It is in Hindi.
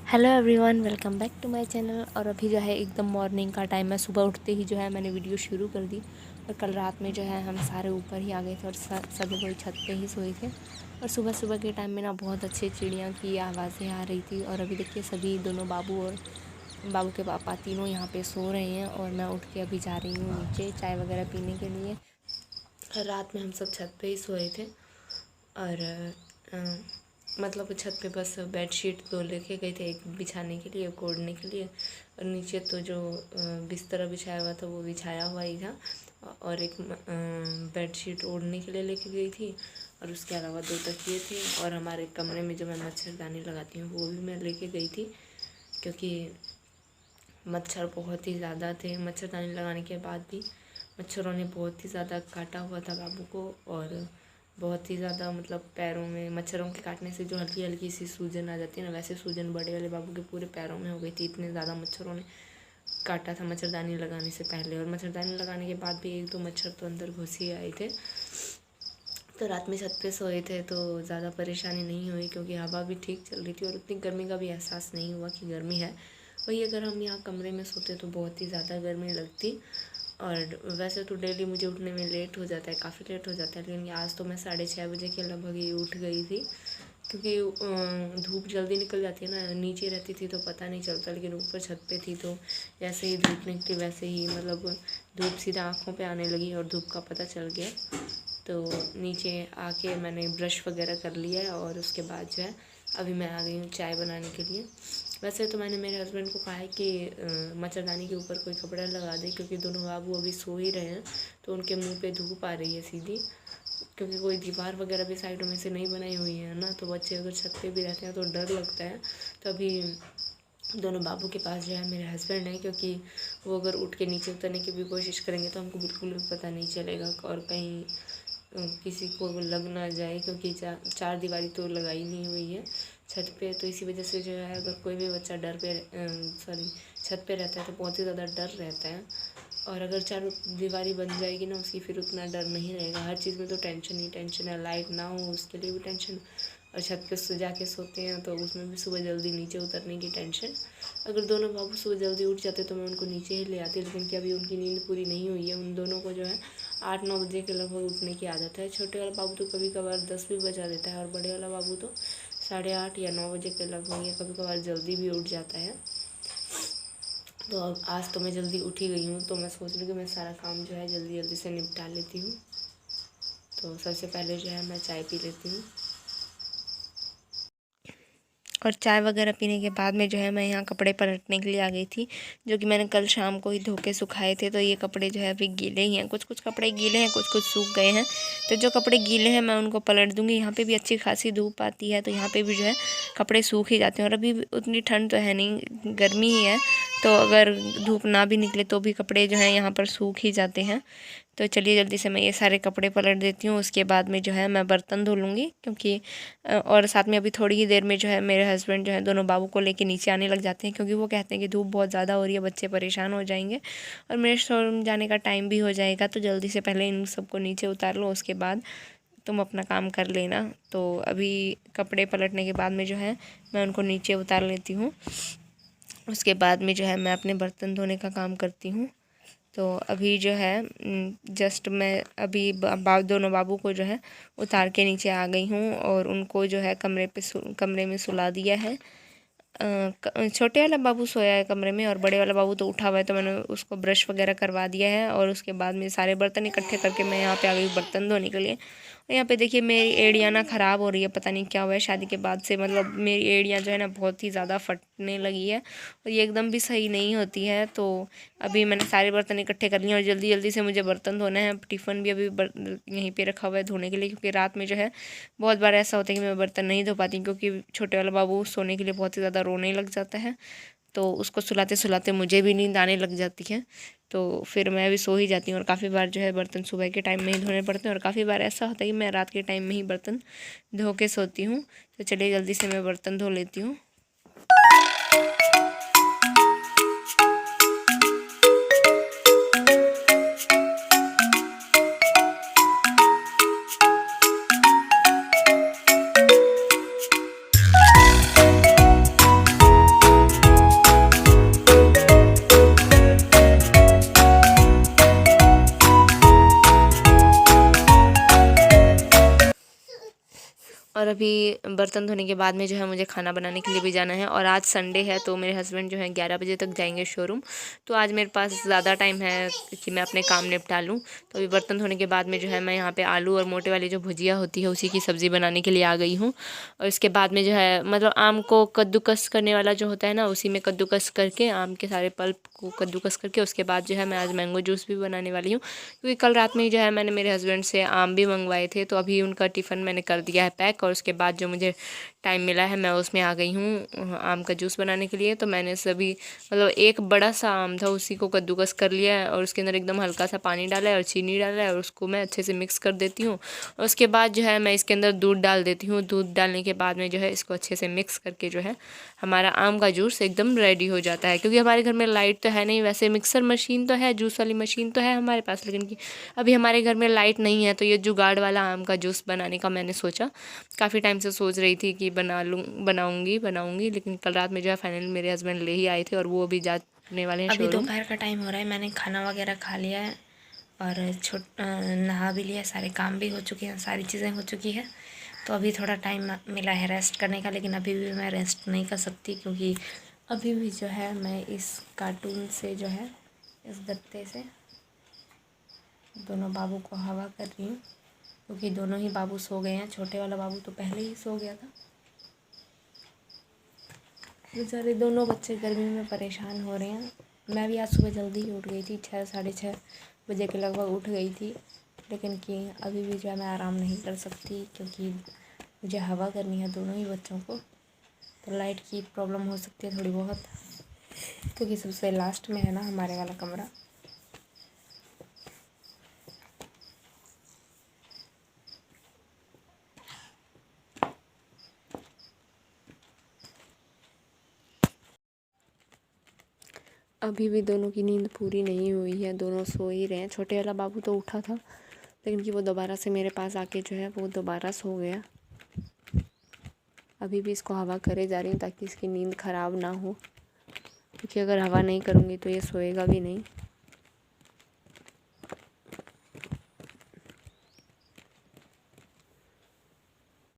Hello everyone, welcome back to my channel. और अभी जो है एकदम मॉर्निंग का टाइम है। सुबह उठते ही जो है मैंने वीडियो शुरू कर दी। और कल रात में जो है हम सारे ऊपर ही आ गए थे और सभी कोई छत पे ही सोए थे। और सुबह सुबह के टाइम में ना बहुत अच्छी चिड़िया की आवाज़ें आ रही थी। और अभी देखिए सभी दोनों बाबू और बाबू के पापा तीनों यहाँ पे सो रहे हैं। और मैं उठ के अभी जा रही हूँ नीचे चाय वगैरह पीने के लिए। रात में हम सब छत पे ही सोए थे। और मतलब छत पे बस बेडशीट तो लेके गए थे, एक बिछाने के लिए, एक ओढ़ने के लिए। और नीचे तो जो बिस्तर बिछाया हुआ था वो बिछाया हुआ ही था। और एक बेडशीट ओढ़ने के लिए लेके गई थी। और उसके अलावा 2 तकिए थे। और हमारे कमरे में जो मैं मच्छरदानी लगाती हूँ वो भी मैं लेके गई थी, क्योंकि मच्छर बहुत ही ज़्यादा थे। मच्छरदानी लगाने के बाद भी मच्छरों ने बहुत ही ज़्यादा काटा हुआ था बाबू को। और बहुत ही ज़्यादा मतलब पैरों में मच्छरों के काटने से जो हल्की हल्की सी सूजन आ जाती है ना, वैसे सूजन बड़े वाले बाबू के पूरे पैरों में हो गई थी। इतने ज़्यादा मच्छरों ने काटा था मच्छरदानी लगाने से पहले। और मच्छरदानी लगाने के बाद भी 1-2 मच्छर तो अंदर घुस ही आए थे। तो रात में छत पे सोए थे तो ज़्यादा परेशानी नहीं हुई, क्योंकि हवा भी ठीक चल रही थी और उतनी गर्मी का भी एहसास नहीं हुआ कि गर्मी है। वही अगर हम यहाँ कमरे में सोते तो बहुत ही ज़्यादा गर्मी लगती। और वैसे तो डेली मुझे उठने में लेट हो जाता है, काफ़ी लेट हो जाता है, लेकिन आज तो मैं 6:30 बजे के लगभग ही उठ गई थी। क्योंकि धूप जल्दी निकल जाती है ना। नीचे रहती थी तो पता नहीं चलता, लेकिन ऊपर छत पे थी तो जैसे ही धूप निकली वैसे ही मतलब धूप सीधा आँखों पे आने लगी और धूप का पता चल गया। तो नीचे आके मैंने ब्रश वगैरह कर लिया है। और उसके बाद जो है अभी मैं आ गई हूँ चाय बनाने के लिए। वैसे तो मैंने मेरे हस्बैंड को कहा है कि मच्छरदानी के ऊपर कोई कपड़ा लगा दे, क्योंकि दोनों बाबू अभी सो ही रहे हैं तो उनके मुंह पे धूप आ रही है सीधी। क्योंकि कोई दीवार वगैरह भी साइडों में से नहीं बनाई हुई है ना, तो बच्चे अगर छत पे भी रहते हैं तो डर लगता है। तो अभी दोनों बाबू के पास जो है मेरे हस्बैंड है, क्योंकि वो अगर उठ के नीचे उतरने की भी कोशिश करेंगे तो हमको बिल्कुल भी पता नहीं चलेगा और कहीं किसी को लग ना जाए, क्योंकि चार दीवारी तो लगाई नहीं हुई है छत पे। तो इसी वजह से जो है अगर कोई भी बच्चा छत पे रहता है तो बहुत ही ज़्यादा डर रहता है। और अगर चारों दीवारी बन जाएगी ना उसकी, फिर उतना डर नहीं रहेगा। हर चीज़ में तो टेंशन ही टेंशन है, लाइट ना हो उसके लिए भी टेंशन। और छत पे जाके सोते हैं तो उसमें भी सुबह जल्दी नीचे उतरने की टेंशन। अगर दोनों बाबू सुबह जल्दी उठ जाते तो मैं उनको नीचे ही ले आती, लेकिन क्या अभी उनकी नींद पूरी नहीं हुई है। उन दोनों को जो है 8-9 बजे के लगभग उठने की आदत है। छोटे वाला बाबू तो कभी कभार 10 भी बजा देता है, और बड़े वाला बाबू तो 8:30 या 9 बजे के लगभग, या कभी कभार जल्दी भी उठ जाता है। तो अब आज तो मैं जल्दी उठ ही गई हूँ, तो मैं सोच रही हूँ कि मैं सारा काम जो है जल्दी जल्दी से निपटा लेती हूँ। तो सबसे पहले जो है मैं चाय पी लेती हूँ। और चाय वगैरह पीने के बाद में जो है मैं यहाँ कपड़े पलटने के लिए आ गई थी, जो कि मैंने कल शाम को ही धो के सुखाए थे। तो ये कपड़े जो है अभी गीले ही हैं, कुछ कुछ कपड़े गीले हैं, कुछ कुछ सूख गए हैं। तो जो कपड़े गीले हैं मैं उनको पलट दूँगी। यहाँ पे भी अच्छी खासी धूप आती है तो यहाँ पे भी जो है कपड़े सूख ही जाते हैं। और अभी उतनी ठंड तो है नहीं, गर्मी ही है, तो अगर धूप ना भी निकले तो भी कपड़े जो हैं यहाँ पर सूख ही जाते हैं। तो चलिए जल्दी से मैं ये सारे कपड़े पलट देती हूँ। उसके बाद में जो है मैं बर्तन धो लूँगी, क्योंकि और साथ में अभी थोड़ी ही देर में जो है मेरे हस्बैंड जो है दोनों बाबू को लेके नीचे आने लग जाते हैं, क्योंकि वो कहते हैं कि धूप बहुत ज़्यादा हो रही है, बच्चे परेशान हो जाएंगे और मेरे शोरूम जाने का टाइम भी हो जाएगा। तो जल्दी से पहले इन सबको नीचे उतार लो, उसके बाद तुम अपना काम कर लेना। तो अभी कपड़े पलटने के बाद में जो है मैं उनको नीचे उतार लेती हूँ। उसके बाद में जो है मैं अपने बर्तन धोने का काम करती हूँ। तो अभी जो है जस्ट मैं अभी दोनों बाबू को जो है उतार के नीचे आ गई हूँ और उनको जो है कमरे में सुला दिया है। छोटे वाला बाबू सोया है कमरे में और बड़े वाला बाबू तो उठा हुआ है, तो मैंने उसको ब्रश वगैरह करवा दिया है। और उसके बाद में सारे बर्तन इकट्ठे करके मैं यहाँ पे आ गई बर्तन धोने के लिए। और यहाँ पे देखिए मेरी एड़ियाँ ना ख़राब हो रही है, पता नहीं क्या हुआ है शादी के बाद से। मतलब मेरी एड़ियाँ जो है ना बहुत ही ज़्यादा फटने लगी है और ये एकदम भी सही नहीं होती है। तो अभी मैंने सारे बर्तन इकट्ठे कर लिए और जल्दी जल्दी से मुझे बर्तन धोना है। टिफ़िन भी अभी यहीं पे रखा हुआ है धोने के लिए, क्योंकि रात में जो है बहुत बार ऐसा होता है कि मैं बर्तन नहीं धो पाती, क्योंकि छोटे वाला बाबू सोने के लिए बहुत ही ज़्यादा रोने लग जाता है। तो उसको सुलाते सुलाते मुझे भी नींद आने लग जाती है, तो फिर मैं भी सो ही जाती हूँ। और काफ़ी बार जो है बर्तन सुबह के टाइम में ही धोने पड़ते हैं और काफ़ी बार ऐसा होता है कि मैं रात के टाइम में ही बर्तन धो के सोती हूँ। तो चलिए जल्दी से मैं बर्तन धो लेती हूँ। बर्तन धोने के बाद में जो है मुझे खाना बनाने के लिए भी जाना है। और आज संडे है तो मेरे हस्बैंड जो है 11 बजे तक जाएंगे शोरूम। तो आज मेरे पास ज़्यादा टाइम है कि मैं अपने काम निपटा लूँ। तो अभी बर्तन धोने के बाद में जो है मैं यहाँ पे आलू और मोटे वाली जो भुजिया होती है उसी की सब्ज़ी बनाने के लिए आ गई हूँ। और इसके बाद में जो है मतलब आम को कद्दूकस करने वाला जो होता है ना, उसी में कद्दूकस करके आम के सारे पल्प को कद्दूकस करके उसके बाद जो है मैं आज मैंगो जूस भी बनाने वाली हूँ। क्योंकि कल रात में ही जो है मैंने मेरे हस्बैंड से आम भी मंगवाए थे, तो अभी उनका टिफ़िन मैंने कर दिया है पैक। और उसके बाद जो मुझे टाइम मिला है मैं उसमें आ गई हूँ आम का जूस बनाने के लिए। तो मैंने सभी मतलब एक बड़ा सा आम था उसी को कद्दूकस कर लिया है और उसके अंदर एकदम हल्का सा पानी डाला है और चीनी डाला है और उसको मैं अच्छे से मिक्स कर देती हूँ। और उसके बाद जो है मैं इसके अंदर दूध डाल देती हूँ। दूध डालने के बाद में जो है इसको अच्छे से मिक्स करके जो है हमारा आम का जूस एकदम रेडी हो जाता है। क्योंकि हमारे घर में लाइट तो है नहीं, वैसे मिक्सर मशीन तो है, जूस वाली मशीन तो है हमारे पास, लेकिन अभी हमारे घर में लाइट नहीं है। तो ये जुगाड़ वाला आम का जूस बनाने का मैंने सोचा, काफ़ी टाइम से सोच रही थी कि बनाऊंगी, लेकिन कल रात में जो है फाइनली मेरे हस्बैंड ले ही आए थे और वो अभी जाने वाले हैं अभी शोरूम। दोपहर का टाइम हो रहा है, मैंने खाना वगैरह खा लिया है और नहा भी लिया, सारे काम भी हो चुके हैं, सारी चीज़ें हो चुकी है। तो अभी थोड़ा टाइम मिला है रेस्ट करने का, लेकिन अभी भी मैं रेस्ट नहीं कर सकती क्योंकि अभी भी जो है मैं इस कार्टून से जो है इस गत्ते से दोनों बाबू को हवा कर रही हूँ। क्योंकि दोनों ही बाबू सो गए हैं, छोटे वाला बाबू तो पहले ही सो गया था। बेचारे दोनों बच्चे गर्मी में परेशान हो रहे हैं। मैं भी आज सुबह जल्दी ही उठ गई थी, 6 साढ़े 6 बजे के लगभग उठ गई थी, लेकिन कि अभी भी जो है मैं आराम नहीं कर सकती क्योंकि मुझे हवा करनी है दोनों ही बच्चों को। तो लाइट की प्रॉब्लम हो सकती है थोड़ी बहुत, क्योंकि सबसे लास्ट में है ना हमारे वाला कमरा। अभी भी दोनों की नींद पूरी नहीं हुई है, दोनों सो ही रहे हैं। छोटे वाला बाबू तो उठा था, लेकिन कि वो दोबारा से मेरे पास आके जो है वो दोबारा सो गया। अभी भी इसको हवा करे जा रही हूँ ताकि इसकी नींद ख़राब ना हो, क्योंकि अगर हवा नहीं करूँगी तो ये सोएगा भी नहीं।